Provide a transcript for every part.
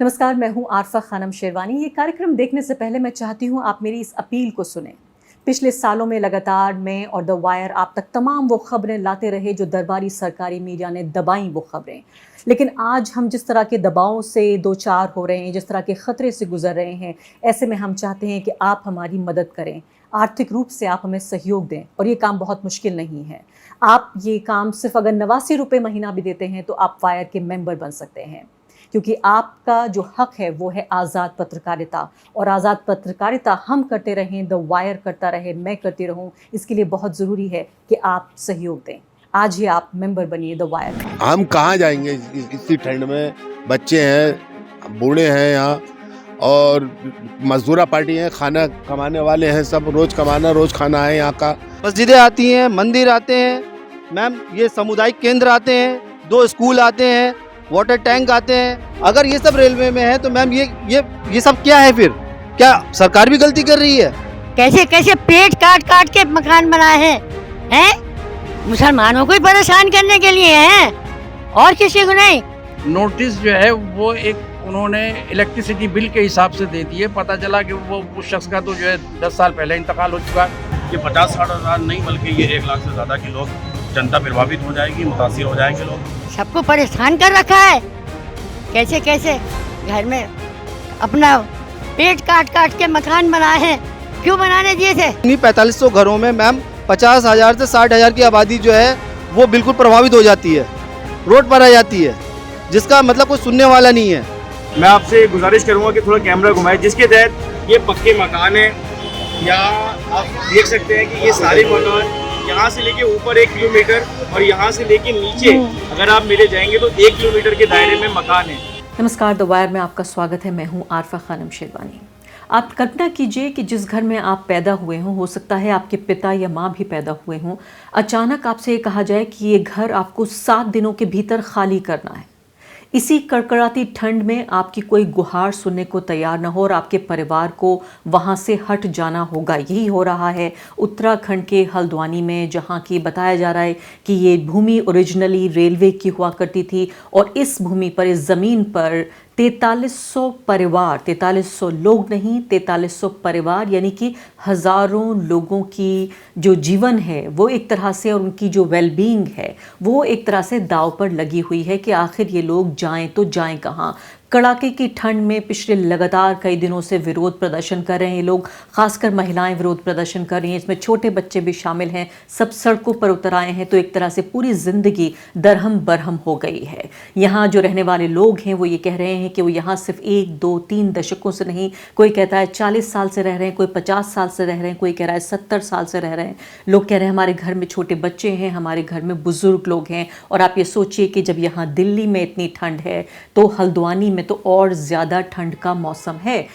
नमस्कार, मैं हूं आरफा खानम शेरवानी। ये कार्यक्रम देखने से पहले मैं चाहती हूं आप मेरी इस अपील को सुनें। पिछले सालों में लगातार मैं और द वायर आप तक तमाम वो खबरें लाते रहे जो दरबारी सरकारी मीडिया ने दबाई वो खबरें। लेकिन आज हम जिस तरह के दबावों से दो चार हो रहे हैं, जिस तरह के ख़तरे से गुजर रहे हैं, ऐसे में हम चाहते हैं कि आप हमारी मदद करें, आर्थिक रूप से आप हमें सहयोग दें। और ये काम बहुत मुश्किल नहीं है। आप ये काम सिर्फ अगर 89 रुपये महीना भी देते हैं तो आप वायर के मेंबर बन सकते हैं, क्योंकि आपका जो हक है वो है आज़ाद पत्रकारिता। और आज़ाद पत्रकारिता हम करते रहें, द वायर करता रहे, मैं करती रहूं, इसके लिए बहुत ज़रूरी है कि आप सहयोग दें। आज ही आप मेंबर बनिए द वायर का। हम कहाँ जाएंगे इसी ठंड में? बच्चे हैं, बूढ़े हैं यहाँ, और मजदूरा पार्टी है, खाना कमाने वाले हैं, सब रोज कमाना रोज खाना है यहाँ का। मस्जिदें आती हैं, मंदिर आते हैं मैम, ये सामुदायिक केंद्र आते हैं, 2 स्कूल आते हैं, वाटर टैंक आते हैं। अगर ये सब रेलवे में है तो मैम ये सब क्या है? फिर क्या सरकार भी गलती कर रही है? कैसे कैसे पेट काट काट के मकान बनाए हैं? मुसलमानों को ही परेशान करने के लिए हैं और किसी को नहीं। नोटिस जो है वो एक उन्होंने इलेक्ट्रिसिटी बिल के हिसाब से दे दिए। पता चला कि वो उस शख्स का तो जो है 10 साल पहले इंतकाल हो चुका। ये 50-60 हज़ार नहीं बल्कि ये 1 लाख से ज़्यादा के लोग, जनता प्रभावित हो जाएगी, मुतासिर हो जाएंगे लोग। सबको परेशान कर रखा है। कैसे कैसे घर में अपना पेट काट काट के मकान बनाए हैं, क्यों बनाने दिए थे? इन्हीं 4500 घरों में मैम 50,000 से 60,000 की आबादी जो है वो बिल्कुल प्रभावित हो जाती है, रोड पर आ जाती है, जिसका मतलब कोई सुनने वाला नहीं है। मैं आपसे गुजारिश करूंगा कि थोड़ा कैमरा घुमाएं, जिसके तहत ये पक्के मकान हैं। यहाँ आप देख सकते हैं कि ये सारे मकान यहाँ से लेके ऊपर 1 किलोमीटर और यहाँ से लेके नीचे अगर आप मेरे जाएंगे तो 1 किलोमीटर के दायरे में मकान है। नमस्कार, द वायर में आपका स्वागत है। मैं हूं आरफा खानम शेरवानी। आप कल्पना कीजिए कि जिस घर में आप पैदा हुए हों, हो सकता है आपके पिता या माँ भी पैदा हुए हों, अचानक आपसे ये कहा जाए कि ये घर आपको 7 दिनों के भीतर खाली करना है। इसी कड़कड़ाती ठंड में आपकी कोई गुहार सुनने को तैयार न हो और आपके परिवार को वहाँ से हट जाना होगा। यही हो रहा है उत्तराखंड के हल्द्वानी में, जहाँ की बताया जा रहा है कि ये भूमि ओरिजिनली रेलवे की हुआ करती थी और इस भूमि पर, इस ज़मीन पर 4300 परिवार, 4300 लोग नहीं, 4300 परिवार, यानी कि हज़ारों लोगों की जो जीवन है वो एक तरह से, और उनकी जो वेलबींग है वो एक तरह से दाव पर लगी हुई है कि आखिर ये लोग जाएं तो जाएं कहाँ। कड़ाके की ठंड में पिछले लगातार कई दिनों से विरोध प्रदर्शन कर रहे हैं ये लोग, खासकर महिलाएं विरोध प्रदर्शन कर रही हैं, इसमें छोटे बच्चे भी शामिल हैं। सब सड़कों पर उतर आए हैं। तो एक तरह से पूरी ज़िंदगी दरहम बरहम हो गई है। यहाँ जो रहने वाले लोग हैं वो ये कह रहे हैं कि वो यहाँ सिर्फ 1, 2, 3 दशकों से नहीं, कोई कहता है 40 साल से रह रहे हैं, कोई 50 साल से रह रहे हैं, कोई कह रहा है 70 साल से रह रहे हैं। लोग कह रहे हैं हमारे घर में छोटे बच्चे हैं, हमारे घर में बुजुर्ग लोग हैं। और आप ये सोचिए कि जब यहाँ दिल्ली में इतनी ठंड है तो हल्द्वानी में तो और ज़्यादा ठंड का मौसम है।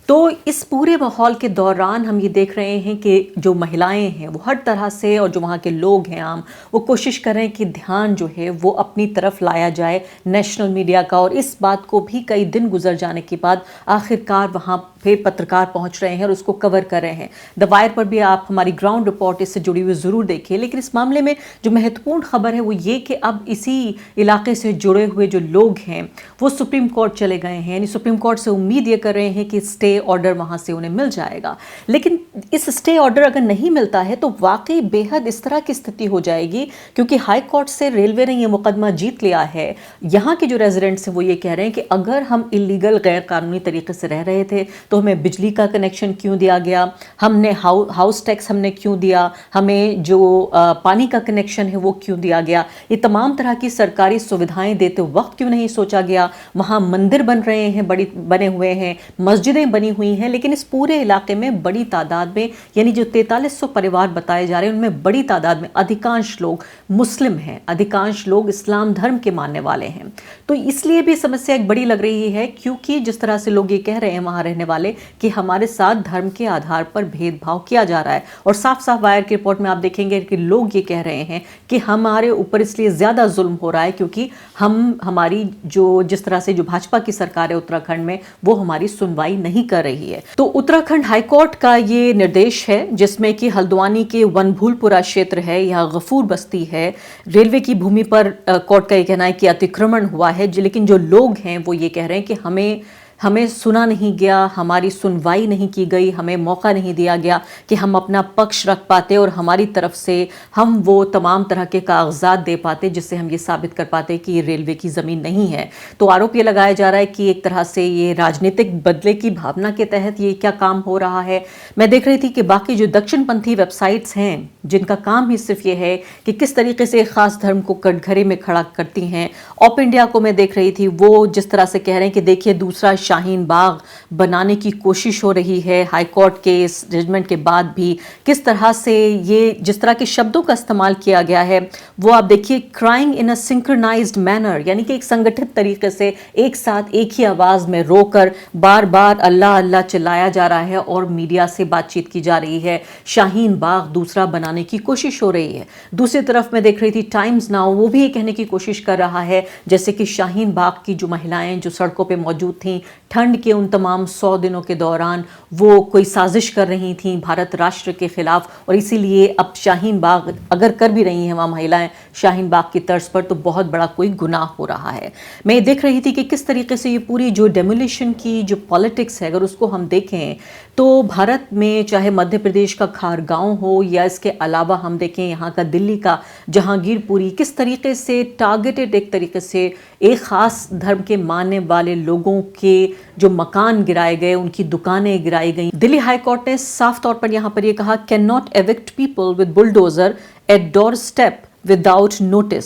तो इस पूरे माहौल के दौरान हम ये देख रहे हैं कि जो महिलाएं हैं वो हर तरह से, और जो वहाँ के लोग हैं आम, वो कोशिश कर रहे हैं कि ध्यान जो है वो अपनी तरफ लाया जाए नेशनल मीडिया का। और इस बात को भी कई दिन गुजर जाने के बाद आखिरकार वहाँ पे पत्रकार पहुँच रहे हैं और उसको कवर कर रहे हैं। द वायर पर भी आप हमारी ग्राउंड रिपोर्ट इससे जुड़ी हुई ज़रूर देखिए। लेकिन इस मामले में जो महत्वपूर्ण खबर है वो ये कि अब इसी इलाके से जुड़े हुए जो लोग हैं वो सुप्रीम कोर्ट चले गए हैं। यानी सुप्रीम कोर्ट से उम्मीद ये कर रहे हैं कि स्टे ऑर्डर वहाँ से उन्हें मिल जाएगा। लेकिन इस स्टे ऑर्डर अगर नहीं मिलता है तो वाकई बेहद इस तरह की स्थिति हो जाएगी, क्योंकि हाई कोर्ट से रेलवे ने यह मुकदमा जीत लिया है। यहाँ के जो रेजिडेंट्स हैं वो ये कह रहे हैं कि अगर हम इलीगल गैर कानूनी तरीके से रह रहे थे तो हमें बिजली का कनेक्शन क्यों दिया गया, हमने हाउस टैक्स हमने क्यों दिया, हमें जो पानी का कनेक्शन है वो क्यों दिया गया, ये तमाम तरह की सरकारी सुविधाएं देते वक्त क्यों नहीं सोचा गया। वहाँ मंदिर बन रहे हैं, बने हुए हैं, मस्जिदें बनी हुई हैं, लेकिन इस पूरे इलाके में बड़ी तादाद में, यानी जो 4300 परिवार बताए जा रहे हैं उनमें बड़ी तादाद में अधिकांश लोग मुस्लिम हैं, अधिकांश लोग इस्लाम धर्म के मानने वाले हैं। तो इसलिए भी समस्या एक बड़ी लग रही है, क्योंकि जिस तरह से लोग ये कह रहे हैं वहाँ रहने वाले वाले कि हमारे साथ धर्म के आधार पर भेदभाव किया जा रहा है। और साफ साफ वायर की रिपोर्ट में आप देखेंगे कि लोग ये कह रहे हैं कि हमारे ऊपर इसलिए ज़्यादा जुल्म हो रहा है क्योंकि हमारी जिस तरह से जो भाजपा की सरकार है उत्तराखंड में, वो हमारी सुनवाई नहीं कर रही है। तो उत्तराखंड हाईकोर्ट का ये निर्देश है जिसमें कि हल्द्वानी के वनभूलपुरा क्षेत्र है या गफूर बस्ती है, रेलवे की भूमि पर कोर्ट का ये कहना है कि अतिक्रमण हुआ है, लेकिन जो लोग हैं वो ये कह रहे हैं कि हमें सुना नहीं गया, हमारी सुनवाई नहीं की गई, हमें मौका नहीं दिया गया कि हम अपना पक्ष रख पाते और हमारी तरफ से हम वो तमाम तरह के कागजात दे पाते जिससे हम ये साबित कर पाते कि ये रेलवे की ज़मीन नहीं है। तो आरोप ये लगाया जा रहा है कि एक तरह से ये राजनीतिक बदले की भावना के तहत ये क्या काम हो रहा है। मैं देख रही थी कि बाकी जो दक्षिणपंथी वेबसाइट्स हैं जिनका काम ही सिर्फ ये है कि किस तरीके से खास धर्म को कटघरे में खड़ा करती हैं, ऑप इंडिया को मैं देख रही थी, वो जिस तरह से कह रहे हैं कि देखिए दूसरा शाहीन बाग बनाने की कोशिश हो रही है हाईकोर्ट के इस जजमेंट के बाद भी, किस तरह से ये जिस तरह के शब्दों का इस्तेमाल किया गया है वो आप देखिए, crying in a synchronized manner, यानी कि एक संगठित तरीके से एक साथ एक ही आवाज में रोकर बार बार अल्लाह अल्लाह चिल्लाया जा रहा है और मीडिया से बातचीत की जा रही है। शाहीन बाग दूसरा बनाने की कोशिश हो रही है। दूसरी तरफ मैं देख रही थी टाइम्स नाउ, वो भी ये कहने की कोशिश कर रहा है जैसे कि शाहीन बाग की जो महिलाएं जो सड़कों पे मौजूद थीं ठंड के उन तमाम 100 दिनों के दौरान वो कोई साजिश कर रही थीं भारत राष्ट्र के खिलाफ, और इसीलिए अब शाहीन बाग अगर कर भी रही हैं वहाँ महिलाएं शाहीन बाग की तर्ज पर तो बहुत बड़ा कोई गुनाह हो रहा है। मैं ये देख रही थी कि किस तरीके से ये पूरी जो डेमोलिशन की जो पॉलिटिक्स है अगर उसको हम देखें तो भारत में चाहे मध्य प्रदेश का खारगांव हो या इसके अलावा हम देखें यहाँ का दिल्ली का जहांगीरपुरी, किस तरीके से टारगेटेड एक तरीके से एक ख़ास धर्म के मानने वाले लोगों के जो मकान गिराए गए, उनकी दुकानें गिराई गई। दिल्ली हाई कोर्ट ने साफ तौर पर यहाँ पर ये कहा, can not evict people with bulldozer at doorstep without notice,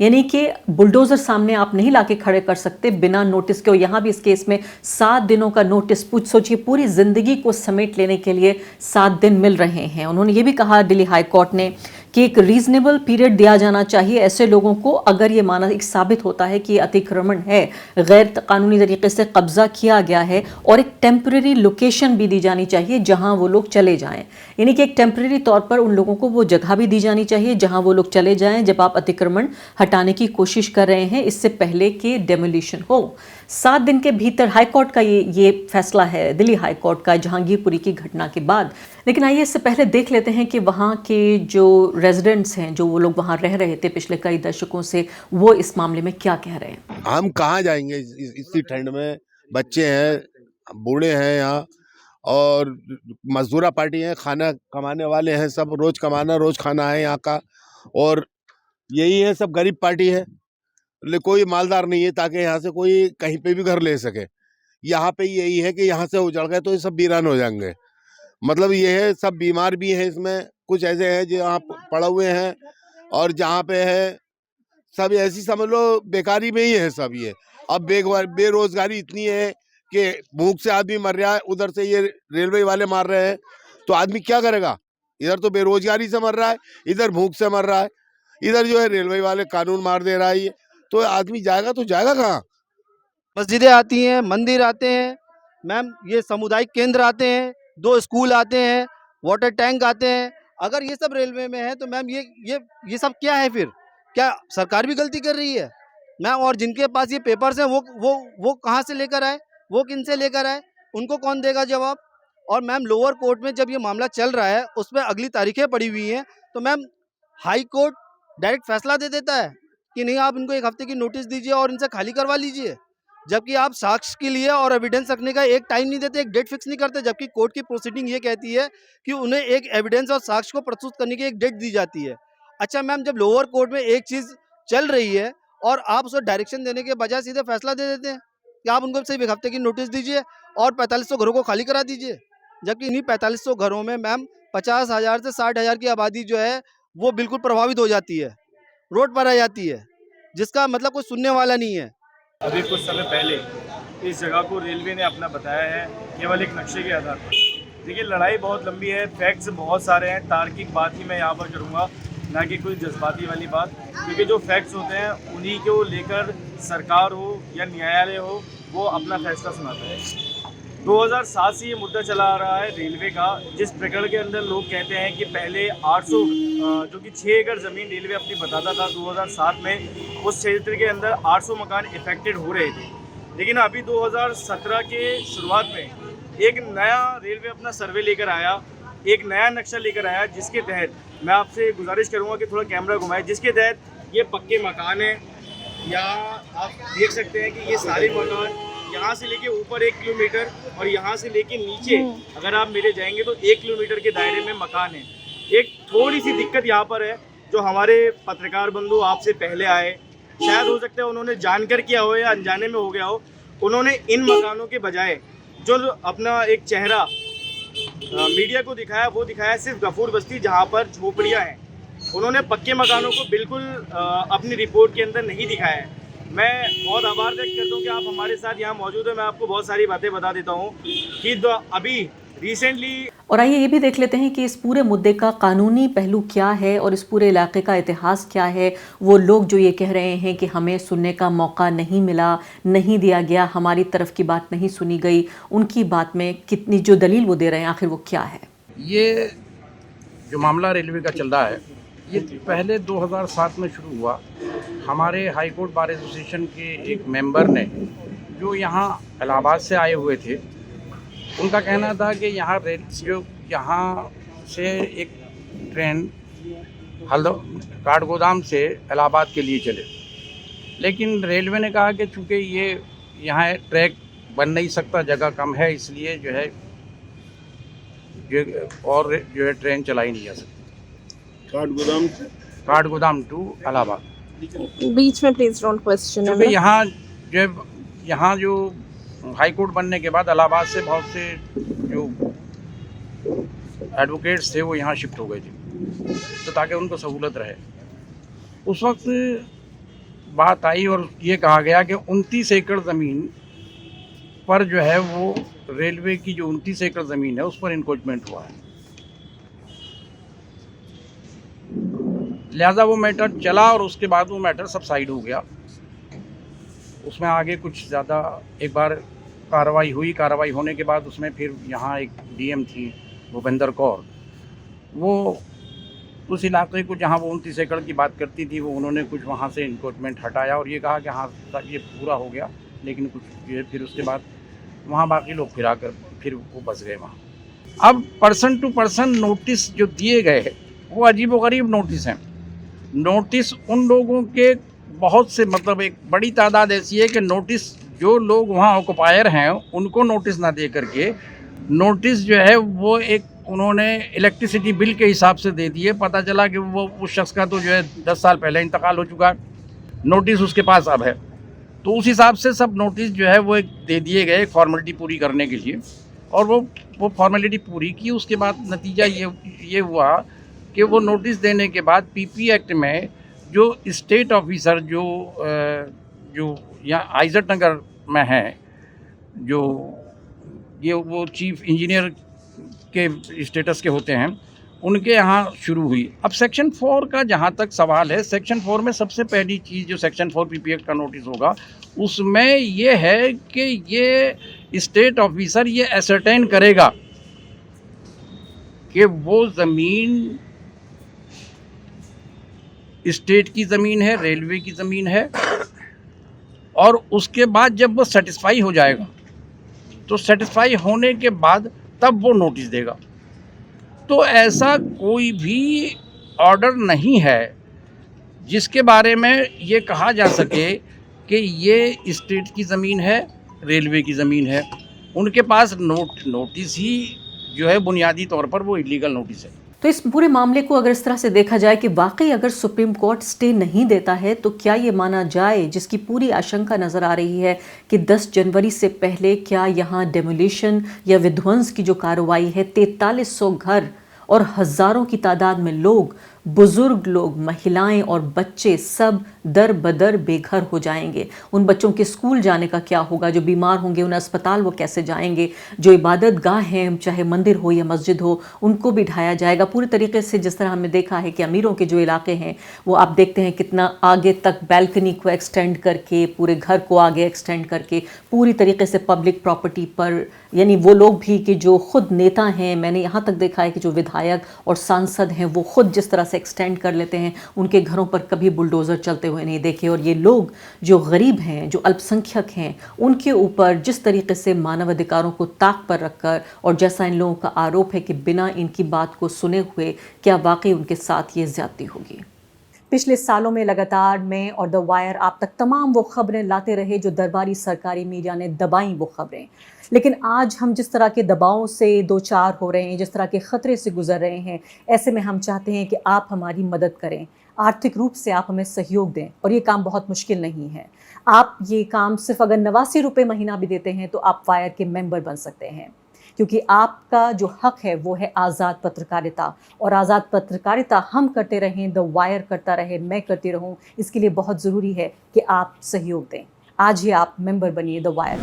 यानी कि बुलडोजर सामने आप नहीं लाके खड़े कर सकते बिना नोटिस के। और यहाँ भी इस केस में 7 दिनों का नोटिस, सोचिए पूरी जिंदगी को समेट लेने के लिए 7 दिन मिल रहे हैं। उन्होंने ये भी कहा दिल्ली हाई कोर्ट ने कि एक रीजनेबल पीरियड दिया जाना चाहिए ऐसे लोगों को अगर ये माना एक साबित होता है कि अतिक्रमण है, गैर कानूनी तरीके से कब्जा किया गया है, और एक टेम्परेरी लोकेशन भी दी जानी चाहिए जहां वो लोग चले जाएं, यानी कि एक टेम्परेरी तौर पर उन लोगों को वो जगह भी दी जानी चाहिए जहां वो लोग चले जाएं जब आप अतिक्रमण हटाने की कोशिश कर रहे हैं इससे पहले कि डेमोलिशन हो। 7 दिन के भीतर हाईकोर्ट का ये फैसला है, दिल्ली हाईकोर्ट का जहांगीरपुरी की घटना के बाद। लेकिन आइए इससे पहले देख लेते हैं कि वहाँ के जो रेजिडेंट्स हैं, जो वो लोग वहाँ रह रहे थे पिछले कई दशकों से, वो इस मामले में क्या कह रहे हैं। हम कहाँ जाएंगे इसी ठंड में, बच्चे हैं, बूढ़े हैं यहाँ, और मजदूरा पार्टी है, खाना कमाने वाले हैं, सब रोज कमाना रोज खाना है यहाँ का, और यही है, सब गरीब पार्टी है, कोई मालदार नहीं है ताकि यहाँ से कोई कहीं पे भी घर ले सके। यहाँ पे यही है कि यहाँ से उजड़ गए तो ये सब वीरान हो जाएंगे, मतलब ये है, सब बीमार भी हैं इसमें, कुछ ऐसे हैं जो यहाँ पड़े हुए हैं, और जहाँ पे है सब ऐसी समझ लो बेकारी में ही है सब। ये अब बेरोजगारी इतनी है कि भूख से आदमी मर रहा है, उधर से ये रेलवे वाले मार रहे हैं, तो आदमी क्या करेगा? इधर तो बेरोजगारी से मर रहा है, इधर भूख से मर रहा है, इधर जो है रेलवे वाले कानून मार दे रहा है, ये तो आदमी जाएगा तो जाएगा कहाँ? मस्जिदें आती हैं, मंदिर आते हैं मैम, ये सामुदायिक केंद्र आते हैं, 2 स्कूल आते हैं, वाटर टैंक आते हैं। अगर ये सब रेलवे में है तो मैम ये सब क्या है फिर? क्या सरकार भी गलती कर रही है मैम? और जिनके पास ये पेपर्स हैं वो कहाँ से लेकर आए, वो किन से लेकर आए, उनको कौन देगा जवाब? और मैम लोअर कोर्ट में जब ये मामला चल रहा है उसमें अगली तारीखें पड़ी हुई हैं, तो मैम हाई कोर्ट डायरेक्ट फैसला दे देता है कि नहीं, आप इनको 1 हफ्ते की नोटिस दीजिए और इनसे खाली करवा लीजिए, जबकि आप साक्ष्य के लिए और एविडेंस रखने का एक टाइम नहीं देते, एक डेट फिक्स नहीं करते, जबकि कोर्ट की प्रोसीडिंग ये कहती है कि उन्हें एक एविडेंस और साक्ष्य को प्रस्तुत करने की एक डेट दी जाती है। अच्छा मैम, जब लोअर कोर्ट में एक चीज़ चल रही है और आप उसे डायरेक्शन देने के बजाय सीधे फैसला दे देते हैं कि आप उनको सिर्फ 1 हफ्ते की नोटिस दीजिए और 4500 घरों को खाली करा दीजिए, जबकि इन्हीं 4500 घरों में मैम 50,000 से 60,000 की आबादी जो है वो बिल्कुल प्रभावित हो जाती है, रोड पर आ जाती है, जिसका मतलब कोई सुनने वाला नहीं है। अभी कुछ समय पहले इस जगह को रेलवे ने अपना बताया है केवल एक नक्शे के आधार पर। देखिए लड़ाई बहुत लंबी है, फैक्ट्स बहुत सारे हैं, तार्किक बात ही मैं यहाँ पर करूँगा, ना कि कोई जज्बाती वाली बात, क्योंकि जो फैक्ट्स होते हैं उन्हीं को लेकर सरकार हो या न्यायालय हो वो अपना फैसला सुनाता है। 2007 से ये मुद्दा चला आ रहा है रेलवे का, जिस प्रकरण के अंदर लोग कहते हैं कि पहले 800 जो कि 6 एकड़ ज़मीन रेलवे अपनी बताता था 2007 में, उस क्षेत्र के अंदर 800 मकान इफेक्टेड हो रहे थे। लेकिन अभी 2017 के शुरुआत में एक नया रेलवे अपना सर्वे लेकर आया, एक नया नक्शा लेकर आया, जिसके तहत मैं आपसे गुजारिश करूँगा कि थोड़ा कैमरा घुमाएं, जिसके तहत ये पक्के मकान हैं। या आप देख सकते हैं कि ये सारे मकान यहाँ से लेके ऊपर 1 किलोमीटर और यहाँ से लेके नीचे अगर आप मेरे जाएंगे तो 1 किलोमीटर के दायरे में मकान है। एक थोड़ी सी दिक्कत यहाँ पर है, जो हमारे पत्रकार बंधु आपसे पहले आए, शायद हो सकता है उन्होंने जानकर किया हो या अनजाने में हो गया हो, उन्होंने इन मकानों के बजाय जो अपना एक चेहरा मीडिया को दिखाया, वो दिखाया सिर्फ गफूर बस्ती जहाँ पर झोपड़ियाँ हैं। उन्होंने पक्के मकानों को बिल्कुल अपनी रिपोर्ट के अंदर नहीं दिखाया है। मैं बहुत आभार व्यक्त करता हूँ कि आप हमारे साथ यहाँ मौजूद हैं। मैं आपको बहुत सारी बातें बता देता हूँ कि अभी रिसेंटली। और आइए ये भी देख लेते हैं कि इस पूरे मुद्दे का कानूनी पहलू क्या है और इस पूरे इलाके का इतिहास क्या है। वो लोग जो ये कह रहे हैं कि हमें सुनने का मौका नहीं मिला, नहीं दिया गया, हमारी तरफ की बात नहीं सुनी गई, उनकी बात में कितनी जो दलील वो दे रहे हैं, आखिर वो क्या है। ये जो मामला रेलवे का चल रहा है, ये पहले 2007 में शुरू हुआ। हमारे हाई कोर्ट बार एसोसिएशन के एक मेंबर ने, जो यहाँ इलाहाबाद से आए हुए थे, उनका कहना था कि यहाँ यहाँ से एक ट्रेन काठगोदाम से इलाहाबाद के लिए चले, लेकिन रेलवे ने कहा कि चूँकि ये यहाँ ट्रैक बन नहीं सकता, जगह कम है, इसलिए जो है ट्रेन चलाई नहीं जा सकती काठगोदाम टू इलाहाबाद। बीच में प्लीज डोंट क्वेश्चन। क्योंकि यहाँ जो हाई कोर्ट बनने के बाद इलाहाबाद से बहुत से जो एडवोकेट्स थे वो यहाँ शिफ्ट हो गए थे, तो ताकि उनको सहूलत रहे। उस वक्त बात आई और ये कहा गया कि 29 एकड़ ज़मीन पर जो है वो रेलवे की जो 29 एकड़ ज़मीन है उस पर इंक्रोचमेंट हुआ है। लिहाजा वो मैटर चला और उसके बाद वो मैटर सबसाइड हो गया। उसमें आगे कुछ ज़्यादा एक बार कार्रवाई हुई। कार्रवाई होने के बाद उसमें फिर यहाँ एक डीएम थी भूपेंद्र कौर, वो उस इलाके को जहाँ वो 29 एकड़ की बात करती थी, वो उन्होंने कुछ वहाँ से इंक्रोचमेंट हटाया और ये कहा कि हाँ ये पूरा हो गया, लेकिन कुछ ये फिर उसके बाद वहाँ बाकी लोग फिर आकर फिर वो बस गए वहाँ। अब पर्सन टू पर्सन नोटिस जो दिए गए वो अजीबोगरीब नोटिस हैं। नोटिस उन लोगों के बहुत से, मतलब एक बड़ी तादाद ऐसी है कि नोटिस जो लोग वहाँ ऑक्युपायर हैं उनको नोटिस ना दे करके नोटिस जो है वो एक उन्होंने इलेक्ट्रिसिटी बिल के हिसाब से दे दिए। पता चला कि वो उस शख्स का तो जो है 10 साल पहले इंतकाल हो चुका है, नोटिस उसके पास अब है, तो उस हिसाब से सब नोटिस जो है वो एक दे दिए गए फॉर्मेलिटी पूरी करने के लिए। और वो फॉर्मेलिटी पूरी की। उसके बाद नतीजा ये हुआ कि वो नोटिस देने के बाद पीपी एक्ट में जो स्टेट ऑफिसर जो यहाँ आइजट नगर में है, जो वो चीफ इंजीनियर के स्टेटस के होते हैं, उनके यहाँ शुरू हुई। अब सेक्शन 4 का जहाँ तक सवाल है, सेक्शन 4 में सबसे पहली चीज़ जो सेक्शन 4 पीपी एक्ट का नोटिस होगा उसमें ये है कि ये स्टेट ऑफिसर ये एसरटेन करेगा कि वो ज़मीन स्टेट की ज़मीन है, रेलवे की ज़मीन है, और उसके बाद जब वो सेटिस्फाई हो जाएगा तो सेटिस्फाई होने के बाद तब वो नोटिस देगा। तो ऐसा कोई भी ऑर्डर नहीं है जिसके बारे में ये कहा जा सके कि ये स्टेट की ज़मीन है, रेलवे की ज़मीन है। उनके पास नोटिस ही जो है बुनियादी तौर पर वो इलीगल नोटिस है। तो इस पूरे मामले को अगर इस तरह से देखा जाए कि वाकई अगर सुप्रीम कोर्ट स्टे नहीं देता है तो क्या ये माना जाए, जिसकी पूरी आशंका नजर आ रही है कि 10 जनवरी से पहले क्या यहाँ डेमोलिशन या विध्वंस की जो कार्रवाई है, 4300 घर और हजारों की तादाद में लोग बुजुर्ग लोग, महिलाएं और बच्चे सब दर बदर बेघर हो जाएंगे। उन बच्चों के स्कूल जाने का क्या होगा? जो बीमार होंगे उन्हें अस्पताल वो कैसे जाएंगे? जो इबादत गाह हैं, चाहे मंदिर हो या मस्जिद हो, उनको भी ढाया जाएगा पूरी तरीके से। जिस तरह हमने देखा है कि अमीरों के जो इलाके हैं वो आप देखते हैं कितना आगे तक बैल्कनी को एक्सटेंड करके, पूरे घर को आगे एक्सटेंड करके पूरी तरीके से पब्लिक प्रॉपर्टी पर, यानी वो लोग भी कि जो खुद नेता हैं, मैंने यहाँ तक देखा है कि जो विधायक और सांसद हैं वो खुद जिस तरह से एक्सटेंड कर लेते हैं, उनके घरों पर कभी बुलडोज़र चलते हुए नहीं देखे। और ये लोग जो गरीब हैं, जो अल्पसंख्यक हैं, उनके ऊपर जिस तरीके से मानव अधिकारों को ताक पर रखकर, और जैसा इन लोगों का आरोप है कि बिना इनकी बात को सुने हुए क्या वाकई उनके साथ ये ज्यादती होगी। पिछले सालों में लगातार मैं और द वायर आप तक तमाम वो खबरें लाते रहे जो दरबारी सरकारी मीडिया ने दबाई वो खबरें। लेकिन आज हम जिस तरह के दबावों से दो चार हो रहे हैं, जिस तरह के ख़तरे से गुजर रहे हैं, ऐसे में हम चाहते हैं कि आप हमारी मदद करें, आर्थिक रूप से आप हमें सहयोग दें। और ये काम बहुत मुश्किल नहीं है। आप ये काम सिर्फ अगर 89 रुपये महीना भी देते हैं तो आप वायर के मेंबर बन सकते हैं, क्योंकि आपका जो हक है वो है आज़ाद पत्रकारिता। और आज़ाद पत्रकारिता हम करते रहें, द वायर करता रहे, मैं करती रहूं, इसके लिए बहुत ज़रूरी है कि आप सहयोग दें। आज ही आप मेंबर बनिए द वायर।